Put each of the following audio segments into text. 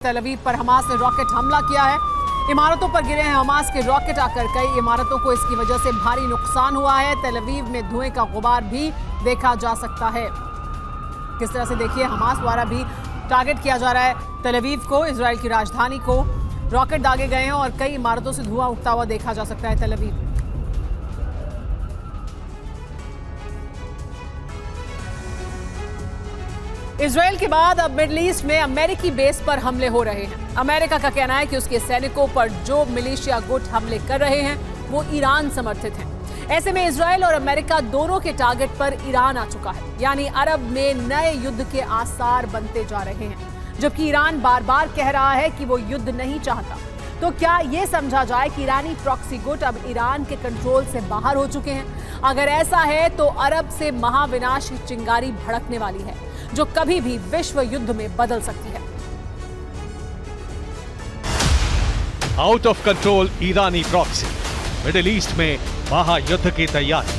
तेल अवीव पर हमास ने रॉकेट हमला किया है। इमारतों पर गिरे हैं हमास के रॉकेट आकर कई इमारतों को इसकी वजह से भारी नुकसान हुआ है। तेल अवीव में धुएं का गुबार भी देखा जा सकता है। किस तरह से देखिए हमास द्वारा भी टारगेट किया जा रहा है तेल अवीव को, इजराइल की राजधानी को। रॉकेट दागे गए हैं और कई इमारतों से धुआं उठता हुआ देखा जा सकता है तेल अवीव। इजराइल के बाद अब मिडिल ईस्ट में अमेरिकी बेस पर हमले हो रहे हैं। अमेरिका का कहना है कि उसके सैनिकों पर जो मिलिशिया गुट हमले कर रहे हैं वो ईरान समर्थित हैं। ऐसे में इजराइल और अमेरिका दोनों के टारगेट पर ईरान आ चुका है, यानी अरब में नए युद्ध के आसार बनते जा रहे हैं। जबकि ईरान बार बार कह रहा है कि वो युद्ध नहीं चाहता। तो क्या ये समझा जाए कि ईरानी प्रॉक्सी गुट अब ईरान के कंट्रोल से बाहर हो चुके हैं? अगर ऐसा है तो अरब से महाविनाश की चिंगारी भड़कने वाली है, जो कभी भी विश्व युद्ध में बदल सकती है। Out of control Irani proxy, middle east में महायुद्ध की तैयारी।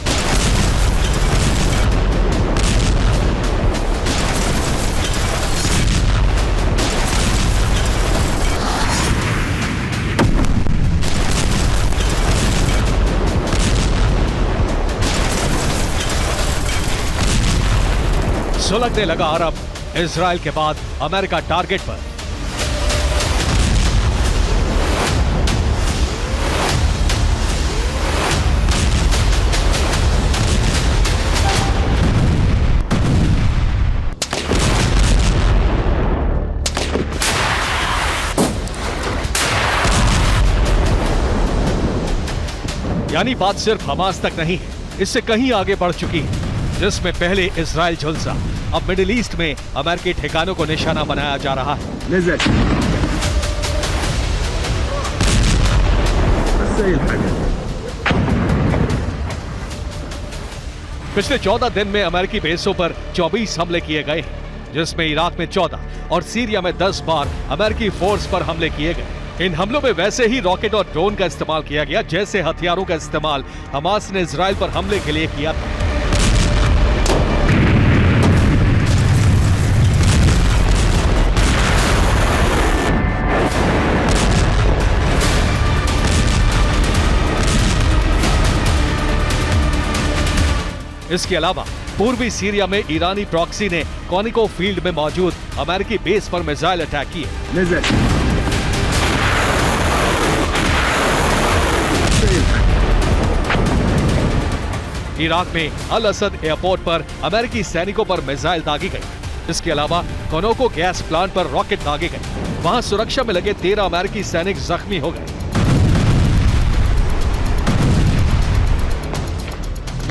सुलगने लगा अरब, इजराइल के बाद अमेरिका टारगेट पर। यानी बात सिर्फ हमास तक नहीं है, इससे कहीं आगे बढ़ चुकी है। जिसमें पहले इजराइल झुलसा, अब मिडिल ईस्ट में अमेरिकी ठिकानों को निशाना बनाया जा रहा है। पिछले 14 दिन में अमेरिकी बेसों पर 24 हमले किए गए हैं, जिसमें इराक में 14 और सीरिया में 10 बार अमेरिकी फोर्स पर हमले किए गए। इन हमलों में वैसे ही रॉकेट और ड्रोन का इस्तेमाल किया गया जैसे हथियारों का इस्तेमाल हमास ने इजराइल पर हमले के लिए किया था। इसके अलावा पूर्वी सीरिया में ईरानी प्रॉक्सी ने कॉनिको फील्ड में मौजूद अमेरिकी बेस पर मिसाइल अटैक किए। इराक में अल असद एयरपोर्ट पर अमेरिकी सैनिकों पर मिसाइल दागी गई। इसके अलावा कॉनोको गैस प्लांट पर रॉकेट दागे गए। वहां सुरक्षा में लगे 13 अमेरिकी सैनिक जख्मी हो गए।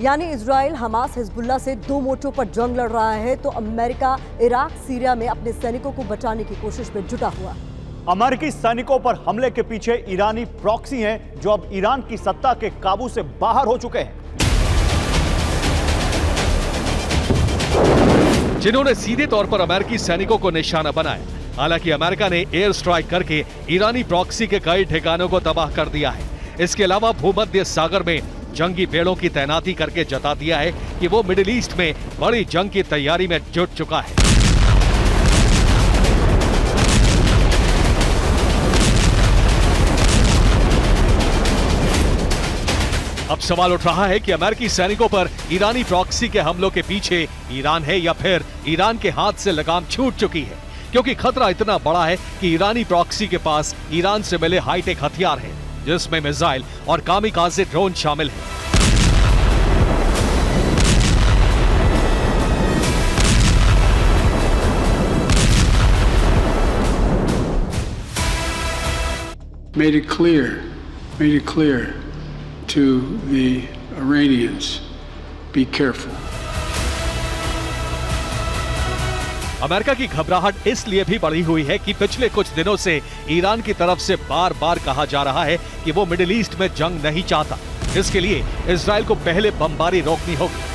यानी इजराइल हमास हिजबुल्लाह से दो मोर्चों पर जंग लड़ रहा है, तो अमेरिका इराक सीरिया में अपने सैनिकों को बचाने की कोशिश में जुटा हुआ। अमेरिकी सैनिकों पर हमले के पीछे ईरानी प्रॉक्सी हैं, जो अब ईरान की सत्ता के काबू से बाहर हो चुके हैं, जिन्होंने सीधे तौर पर अमेरिकी सैनिकों को निशाना बनाया। हालांकि अमेरिका ने एयर स्ट्राइक करके ईरानी प्रॉक्सी के कई ठिकानों को तबाह कर दिया है। इसके अलावा भूमध्य सागर में जंगी बेड़ों की तैनाती करके जता दिया है कि वो मिडिल ईस्ट में बड़ी जंग की तैयारी में जुट चुका है। अब सवाल उठ रहा है कि अमेरिकी सैनिकों पर ईरानी प्रॉक्सी के हमलों के पीछे ईरान है या फिर ईरान के हाथ से लगाम छूट चुकी है, क्योंकि खतरा इतना बड़ा है कि ईरानी प्रॉक्सी के पास ईरान से मिले हाईटेक हथियार हैं, जिसमें मिसाइल और कामिकाज़े ड्रोन शामिल हैं। Made it clear to the Iranians, be careful. America की घबराहट इसलिए भी बढ़ी हुई है कि पिछले कुछ दिनों से ईरान की तरफ से बार बार कहा जा रहा है कि वो मिडिल ईस्ट में जंग नहीं चाहता। इसके लिए इजराइल को पहले बमबारी रोकनी होगी।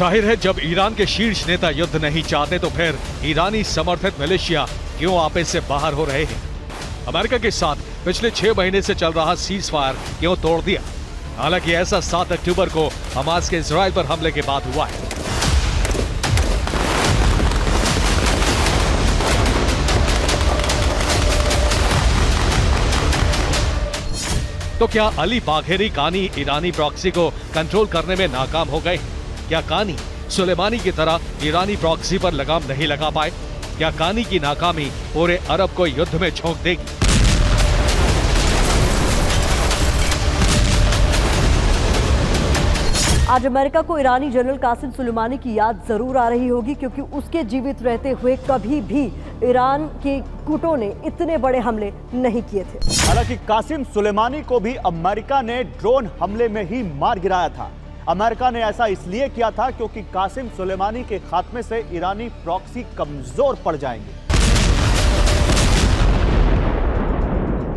जाहिर है जब ईरान के शीर्ष नेता युद्ध नहीं चाहते तो फिर ईरानी समर्थित मिलिशिया क्यों आपस से बाहर हो रहे हैं? अमेरिका के साथ पिछले 6 महीने से चल रहा सीज फायर क्यों तोड़ दिया? हालांकि ऐसा 7 अक्टूबर को हमास के इजराइल पर हमले के बाद हुआ है। तो क्या अली बाघेरी कानी ईरानी प्रॉक्सी को कंट्रोल करने में नाकाम हो गए? क्या कानी सुलेमानी की तरह ईरानी प्रॉक्सी पर लगाम नहीं लगा पाए? क्या कानी की नाकामी पूरे अरब को युद्ध में झोंक देगी? आज अमेरिका को ईरानी जनरल कासिम सुलेमानी की याद जरूर आ रही होगी, क्योंकि उसके जीवित रहते हुए कभी भी ईरान के गुटों ने इतने बड़े हमले नहीं किए थे। हालांकि कासिम सुलेमानी को भी अमेरिका ने ड्रोन हमले में ही मार गिराया था। अमेरिका ने ऐसा इसलिए किया था क्योंकि कासिम सुलेमानी के खात्मे से ईरानी प्रॉक्सी कमजोर पड़ जाएंगे।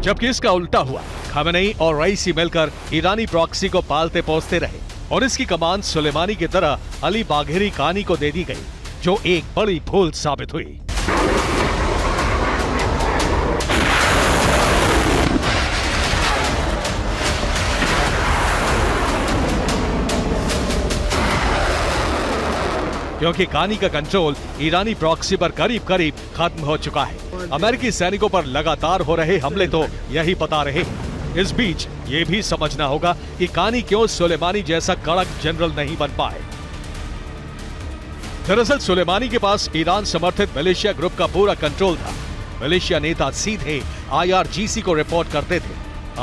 जबकि इसका उल्टा हुआ, खमेनेई और रईसी मिलकर ईरानी प्रॉक्सी को पालते पोसते रहे और इसकी कमान सुलेमानी की तरह अली बाघेरी कानी को दे दी गई, जो एक बड़ी भूल साबित हुई। क्योंकि कानी का कंट्रोल ईरानी प्रॉक्सी पर करीब करीब खत्म हो चुका है। अमेरिकी सैनिकों पर लगातार हो रहे हमले तो यही बता रहे हैं। इस बीच ये भी समझना होगा कि कानी क्यों सुलेमानी जैसा कड़क जनरल नहीं बन पाए। दरअसल सुलेमानी के पास ईरान समर्थित मिलिशिया ग्रुप का पूरा कंट्रोल था। मिलिशिया नेता सीधे IRGC को रिपोर्ट करते थे।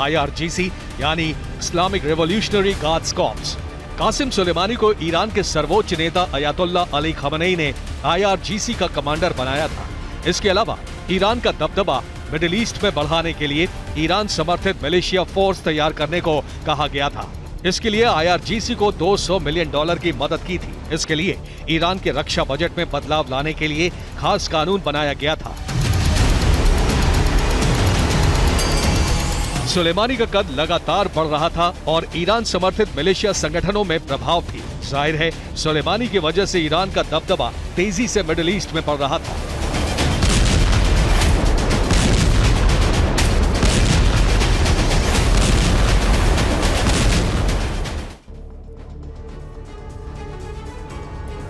IRGC यानी Islamic Revolutionary Guards Corps. Qasim Soleimani को ईरान के सर्वोच्च नेता अयातुल्ला अली खमेनेई ने IRGC का कमांडर बनाया था। इसके अलावा ईरान का दबदबा मिडिल ईस्ट में बढ़ाने के लिए ईरान समर्थित मिलिशिया फोर्स तैयार करने को कहा गया था। इसके लिए IRGC को $200 मिलियन की मदद की थी। इसके लिए ईरान के रक्षा बजट में बदलाव लाने के लिए खास कानून बनाया गया था। सुलेमानी का कद लगातार बढ़ रहा था और ईरान समर्थित मिलिशिया संगठनों में प्रभाव भी। जाहिर है सुलेमानी की वजह से ईरान का दबदबा तेजी से मिडिल ईस्ट में बढ़ रहा था।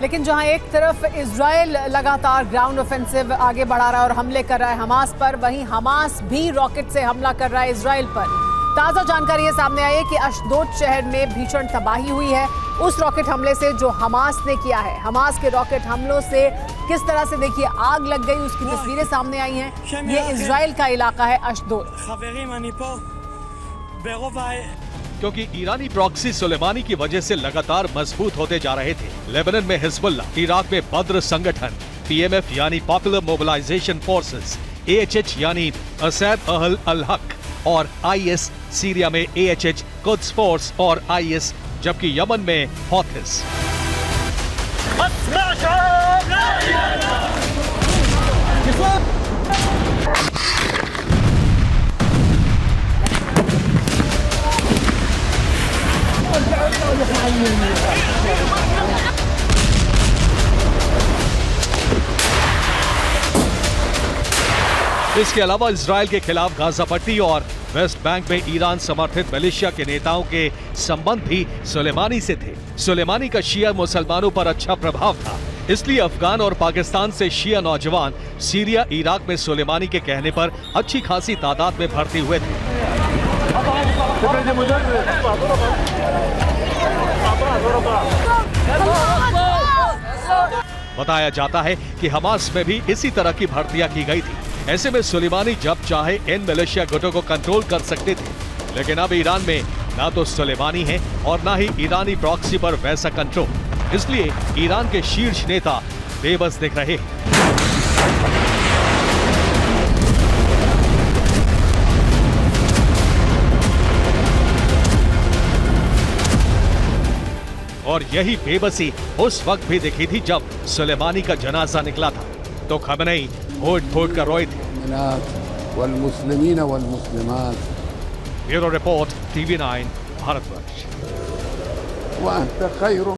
लेकिन जहां एक तरफ इजराइल लगातार ग्राउंड ऑफेंसिव आगे बढ़ा रहा है और हमले कर रहा है हमास पर, वहीं हमास भी रॉकेट से हमला कर रहा है इजराइल पर। ताजा जानकारी ये सामने आई है कि अशदोद शहर में भीषण तबाही हुई है उस रॉकेट हमले से जो हमास ने किया है। हमास के रॉकेट हमलों से किस तरह से देखिए आग लग गई, उसकी तस्वीरें सामने आई हैं। ये इजराइल का इलाका है अशदोद। क्योंकि ईरानी प्रॉक्सी सुलेमानी की वजह से लगातार मजबूत होते जा रहे थे। लेबनान में हिजबुल्लाह, इराक में बद्र संगठन, PMF यानी पॉपुलर मोबिलाइजेशन फोर्सेस, AHH यानी असैद अहल अल हक और IS, सीरिया में AHH कुद्स फोर्स और IS, जबकि यमन में हौथिस। इसके अलावा इजराइल के खिलाफ गाजा पट्टी और वेस्ट बैंक में ईरान समर्थित मिलिशिया के नेताओं के संबंध भी सुलेमानी से थे। सुलेमानी का शिया मुसलमानों पर अच्छा प्रभाव था, इसलिए अफगान और पाकिस्तान से शिया नौजवान सीरिया, इराक में सुलेमानी के कहने पर अच्छी खासी तादाद में भर्ती हुए थे। बताया जाता है कि हमास में भी इसी तरह की भर्तियां की गई थी। ऐसे में सुलेमानी जब चाहे इन मिलिशिया गुटों को कंट्रोल कर सकते थे, लेकिन अब ईरान में ना तो सुलेमानी है और ना ही ईरानी प्रॉक्सी पर वैसा कंट्रोल। इसलिए ईरान के शीर्ष नेता बेबस दिख रहे हैं। और यही बेबसी उस वक्त भी दिखी थी जब सुलेमानी का जनाजा निकला था, तो खमेनी फूट कर रोए थे। Bureau report, TV9 Bharatvarsh.